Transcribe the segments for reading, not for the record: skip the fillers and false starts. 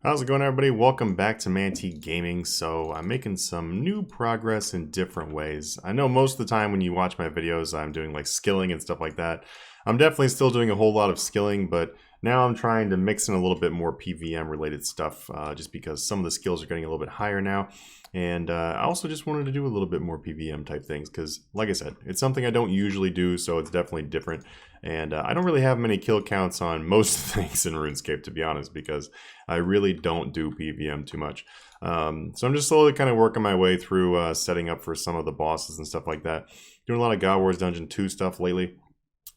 How's it going, everybody? Welcome back to Manatee Gaming. So I'm making some new progress in different ways. I know most of the time when you watch my videos, I'm doing like skilling and stuff like that. I'm definitely still doing a whole lot of skilling, but now I'm trying to mix in a little bit more PVM related stuff, just because some of the skills are getting a little bit higher now. And I also just wanted to do a little bit more PVM type things because, like I said, it's something I don't usually do, so it's definitely different. And I don't really have many kill counts on most things in RuneScape, to be honest, because I really don't do PVM too much. So I'm just slowly kind of working my way through setting up for some of the bosses and stuff like that. Doing a lot of God Wars Dungeon 2 stuff lately.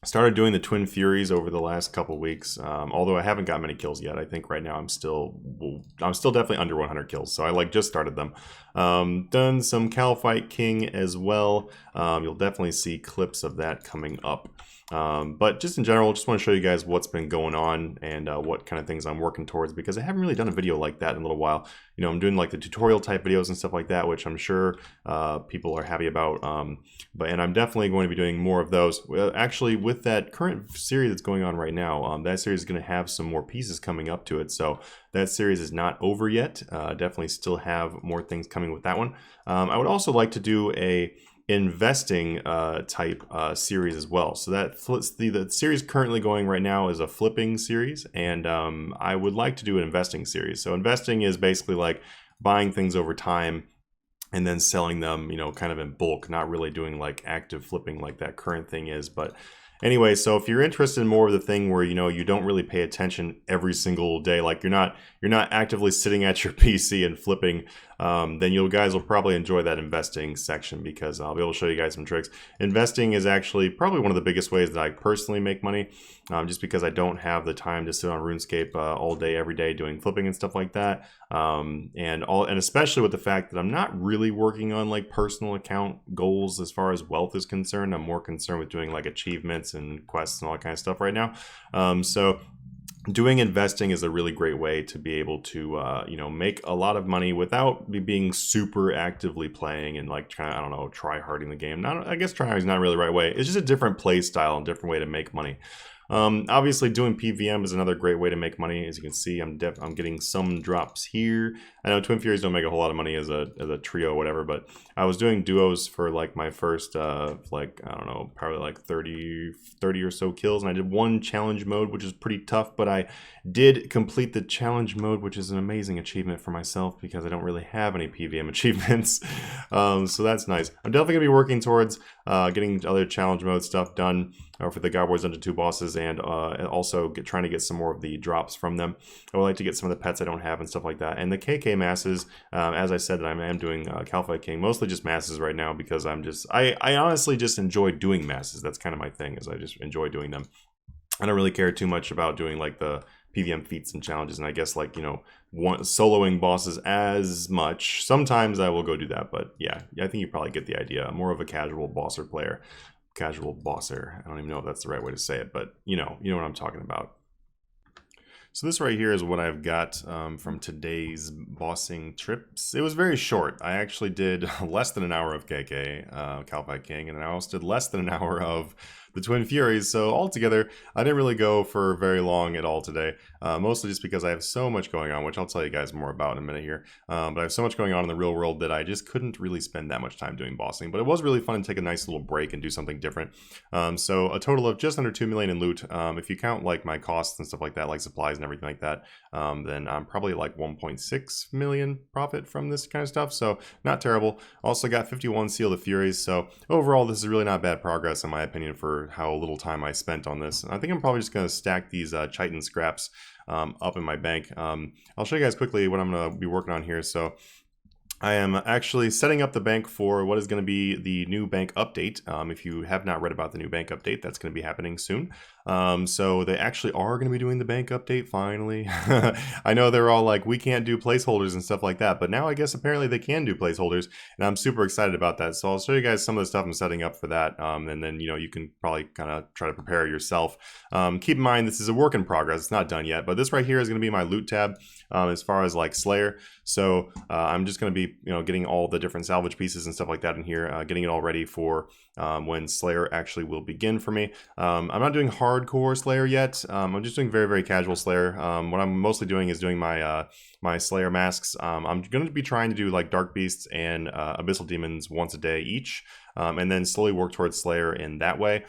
Started doing the Twin Furies over the last couple weeks, although I haven't got many kills yet. I think right now I'm still definitely under 100 kills, so I just started them. Done some Calfight King as well. You'll definitely see clips of that coming up. But just in general, just want to show you guys what's been going on and what kind of things I'm working towards, because I haven't really done a video like that in a little while. You know, I'm doing like the tutorial type videos and stuff like that, which I'm sure people are happy about. And I'm definitely going to be doing more of those. Actually, with that current series that's going on right now, that series is going to have some more pieces coming up to it. So that series is not over yet. Definitely still have more things coming with that one. I would also like to do a investing type series as well. So that the series currently going right now is a flipping series, and I would like to do an investing series. So investing is basically like buying things over time and then selling them, you know, kind of in bulk, not really doing like active flipping like that current thing is. But anyway, so if you're interested in more of the thing where, you know, you don't really pay attention every single day, like you're not actively sitting at your PC and flipping, then you guys will probably enjoy that investing section, because I'll be able to show you guys some tricks. Investing is actually probably one of the biggest ways that I personally make money, just because I don't have the time to sit on RuneScape all day, every day doing flipping and stuff like that. And especially with the fact that I'm not really working on like personal account goals as far as wealth is concerned. I'm more concerned with doing like achievements and quests and all that kind of stuff right now. So doing investing is a really great way to be able to, you know, make a lot of money without being super actively playing and like trying, I don't know, try harding the game. I guess try hard is not really the right way. It's just a different play style and different way to make money. Obviously, doing PVM is another great way to make money. As you can see, I'm getting some drops here. I know Twin Furies don't make a whole lot of money as a trio or whatever, but I was doing duos for like my first, like, I don't know, probably like 30 or so kills. And I did one challenge mode, which is pretty tough, but I did complete the challenge mode, which is an amazing achievement for myself because I don't really have any PVM achievements. So that's nice. I'm definitely going to be working towards getting other challenge mode stuff done for the God Wars Dungeon 2 bosses, and also trying to get some more of the drops from them. I would like to get some of the pets I don't have and stuff like that. And the KK masses, as I said, I am doing Calfight King, mostly just masses right now, because I honestly just enjoy doing masses. That's kind of my thing, is I just enjoy doing them. I don't really care too much about doing like the PVM feats and challenges, and I guess like, you know, soloing bosses as much. Sometimes I will go do that, but yeah, I think you probably get the idea. I'm more of a casual bosser player. Casual bosser. I don't even know if that's the right way to say it, but you know what I'm talking about. So this right here is what I've got from today's bossing trips. It was very short. I actually did less than an hour of KK, Calfight King, and I also did less than an hour of the Twin Furies. So altogether, I didn't really go for very long at all today, mostly just because I have so much going on, which I'll tell you guys more about in a minute here. But I have so much going on in the real world that I just couldn't really spend that much time doing bossing. But it was really fun to take a nice little break and do something different. So a total of just under 2 million in loot. If you count like my costs and stuff like that, like supplies and everything like that, then I'm probably like 1.6 million profit from this kind of stuff. So not terrible. Also got 51 Seal of Furies. So overall, this is really not bad progress in my opinion for how little time I spent on this. I think I'm probably just going to stack these chitin scraps up in my bank. I'll show you guys quickly what I'm going to be working on here. So I am actually setting up the bank for what is going to be the new bank update. If you have not read about the new bank update, that's going to be happening soon. So they actually are going to be doing the bank update finally. I know they're all like, we can't do placeholders and stuff like that, but now I guess apparently they can do placeholders, and I'm super excited about that. So I'll show you guys some of the stuff I'm setting up for that, and then, you know, you can probably kind of try to prepare yourself. Keep in mind, this is a work in progress. It's not done yet, but this right here is going to be my loot tab as far as like Slayer. So I'm just going to be, you know, getting all the different salvage pieces and stuff like that in here, getting it all ready for when Slayer actually will begin for me. I'm not doing hardcore Slayer yet. I'm just doing very, very casual Slayer. What I'm mostly doing is doing my my Slayer masks. I'm going to be trying to do like Dark Beasts and Abyssal Demons once a day each, and then slowly work towards Slayer in that way.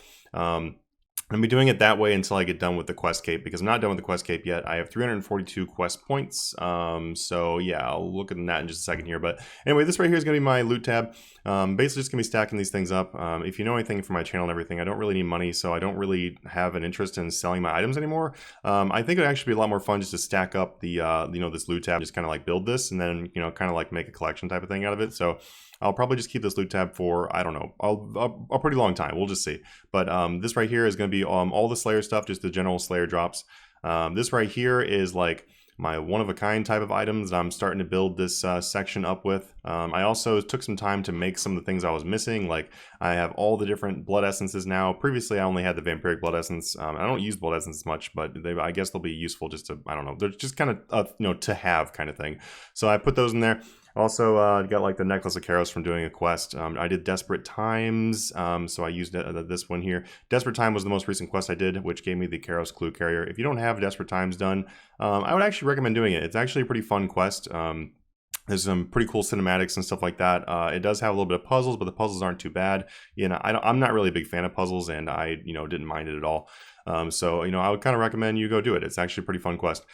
I'm going to be doing it that way until I get done with the quest cape, because I'm not done with the quest cape yet. I have 342 quest points. So yeah, I'll look at that in just a second here. But anyway, this right here is going to be my loot tab. Basically just going to be stacking these things up. If you know anything from my channel and everything, I don't really need money, so I don't really have an interest in selling my items anymore. I think it'd actually be a lot more fun just to stack up the, you know, this loot tab, just kind of like build this and then, you know, kind of like make a collection type of thing out of it. So I'll probably just keep this loot tab for, I don't know, a pretty long time. We'll just see. But this right here is going to be all the Slayer stuff, just the general Slayer drops. This right here is like my one-of-a-kind type of items that I'm starting to build this section up with. I also took some time to make some of the things I was missing. Like I have all the different blood essences now. Previously I only had the vampiric blood essence. I don't use blood essence much, but I guess they'll be useful just to, I don't know, they're just kind of you know, to have kind of thing. So I put those in there. Also got like the necklace of Karos from doing a quest. I did Desperate Times, so I used this one here. Desperate Time was the most recent quest I did, which gave me the Karos Clue Carrier. If you don't have Desperate Times done, I would actually recommend doing it. It's actually a pretty fun quest. There's some pretty cool cinematics and stuff like that. It does have a little bit of puzzles, but the puzzles aren't too bad. You know, I'm not really a big fan of puzzles, and I, you know, didn't mind it at all. So, you know, I would kind of recommend you go do it. It's actually a pretty fun quest.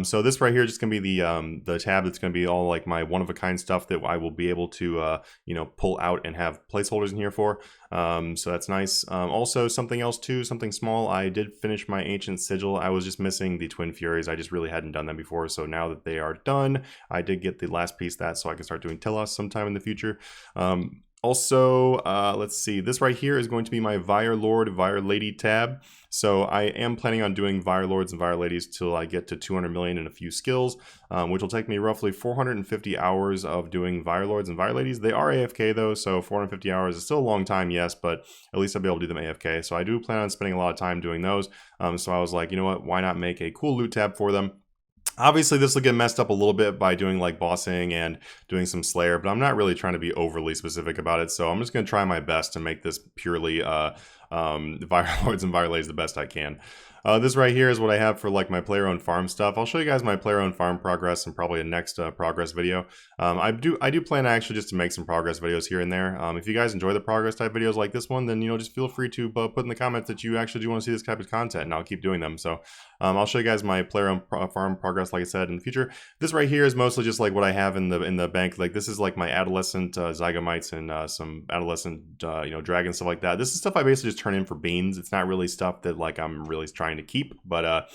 So this right here is just going to be the tab that's going to be all like my one-of-a-kind stuff that I will be able to, you know, pull out and have placeholders in here for. So that's nice. Also, something else too, something small. I did finish my Ancient Sigil. I was just missing the Twin Furies. I just really hadn't done them before. So now that they are done, I did get the last piece of that so I can start doing Telos sometime in the future. Also, let's see, this right here is going to be my Vire Lord, Vire Lady tab. So I am planning on doing Vire Lords and Vire Ladies till I get to 200 million in a few skills, which will take me roughly 450 hours of doing Vire Lords and Vire Ladies. They are AFK though, so 450 hours is still a long time, yes, but at least I'll be able to do them AFK. So I do plan on spending a lot of time doing those. So I was like, you know what, why not make a cool loot tab for them? Obviously, this will get messed up a little bit by doing like bossing and doing some Slayer, but I'm not really trying to be overly specific about it. So I'm just going to try my best to make this purely Vire Lords and Vire Ladies the best I can. This right here is what I have for like my player-owned farm stuff. I'll show you guys my player-owned farm progress in probably a next progress video. I do plan actually just to make some progress videos here and there. If you guys enjoy the progress type videos like this one, then you know, just feel free to put in the comments that you actually do want to see this type of content, and I'll keep doing them. So I'll show you guys my player-owned farm progress, like I said, in the future. This right here is mostly just like what I have in the bank. Like this is like my adolescent zygomites and some adolescent you know, dragon stuff like that. This is stuff I basically just turn in for beans. It's not really stuff that like I'm really trying to keep, but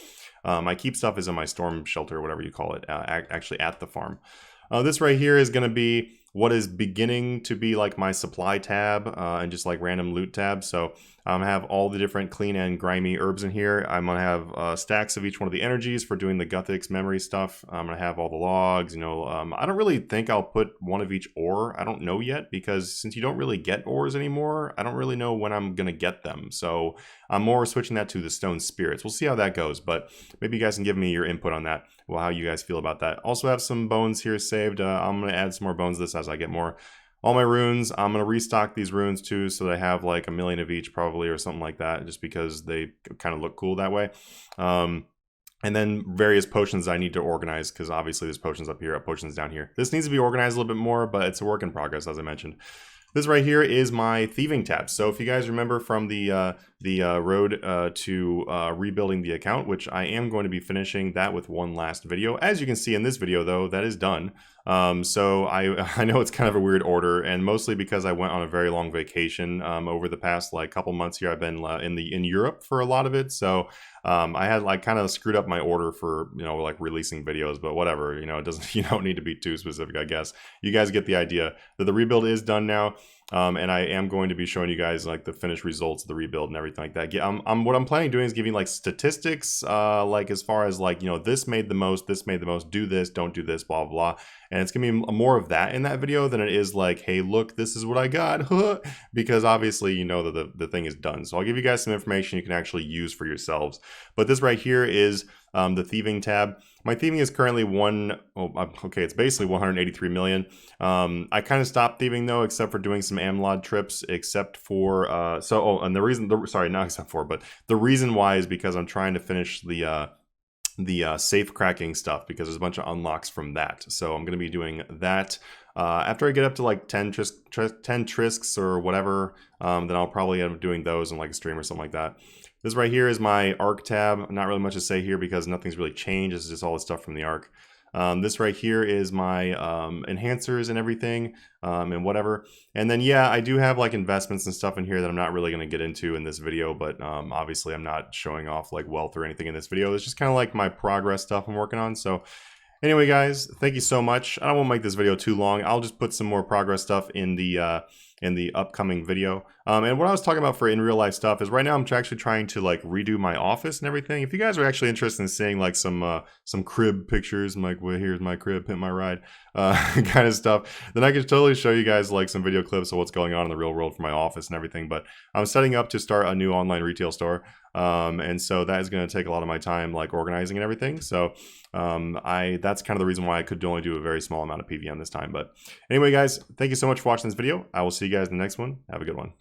my keep stuff is in my storm shelter, or whatever you call it, actually at the farm. This right here is going to be what is beginning to be like my supply tab and just like random loot tab. So I have all the different clean and grimy herbs in here. I'm going to have stacks of each one of the energies for doing the Guthix memory stuff. I'm going to have all the logs, you know. I don't really think I'll put one of each ore. I don't know yet, because since you don't really get ores anymore, I don't really know when I'm going to get them. So I'm more switching that to the stone spirits. We'll see how that goes, but maybe you guys can give me your input on that. Well, how you guys feel about that. Also have some bones here saved. I'm going to add some more bones to this as I get more. All my runes, I'm going to restock these runes too, so that I have like 1 million of each probably, or something like that, just because they kind of look cool that way. And then various potions I need to organize, because obviously there's potions up here, potions down here. This needs to be organized a little bit more, but it's a work in progress, as I mentioned. This right here is my Thieving Tab. So if you guys remember from the road to rebuilding the account, which I am going to be finishing that with one last video. As you can see in this video, though, that is done. So I know it's kind of a weird order, and mostly because I went on a very long vacation over the past like couple months here. I've been in Europe for a lot of it, so I had like kind of screwed up my order for, you know, like releasing videos, but whatever, you know, it doesn't, you don't need to be too specific, I guess. You guys get the idea that the rebuild is done now. And I am going to be showing you guys like the finished results of the rebuild and everything like that. What I'm planning on doing is giving like statistics, like as far as like, you know, this made the most, do this, don't do this, blah, blah, blah. And it's going to be more of that in that video than it is like, hey, look, this is what I got. Because obviously, you know, that the thing is done. So I'll give you guys some information you can actually use for yourselves. But this right here is the Thieving Tab. My thieving is currently it's basically 183 million. I kind of stopped thieving though, except for doing some Amlod trips, except for, and the reason, not except for, but the reason why is because I'm trying to finish the safe cracking stuff, because there's a bunch of unlocks from that. So I'm going to be doing that. After I get up to like 10 trisks or whatever, then I'll probably end up doing those in like a stream or something like that. This right here is my ARC tab. Not really much to say here because nothing's really changed. It's just all the stuff from the ARC. This right here is my enhancers and everything, and whatever. And then yeah, I do have like investments and stuff in here that I'm not really going to get into in this video, but obviously I'm not showing off like wealth or anything in this video. It's just kind of like my progress stuff I'm working on. So anyway, guys, thank you so much. I don't want to make this video too long. I'll just put some more progress stuff in the upcoming video. And what I was talking about for in real life stuff is right now I'm actually trying to like redo my office and everything. If you guys are actually interested in seeing like some crib pictures, I'm like, well, here's my crib, hit my ride, kind of stuff, then I could totally show you guys like some video clips of what's going on in the real world for my office and everything. But I'm setting up to start a new online retail store. And so that is going to take a lot of my time like organizing and everything. So that's kind of the reason why I could only do a very small amount of PVM this time. But anyway, guys, thank you so much for watching this video. I will see you guys in the next one. Have a good one.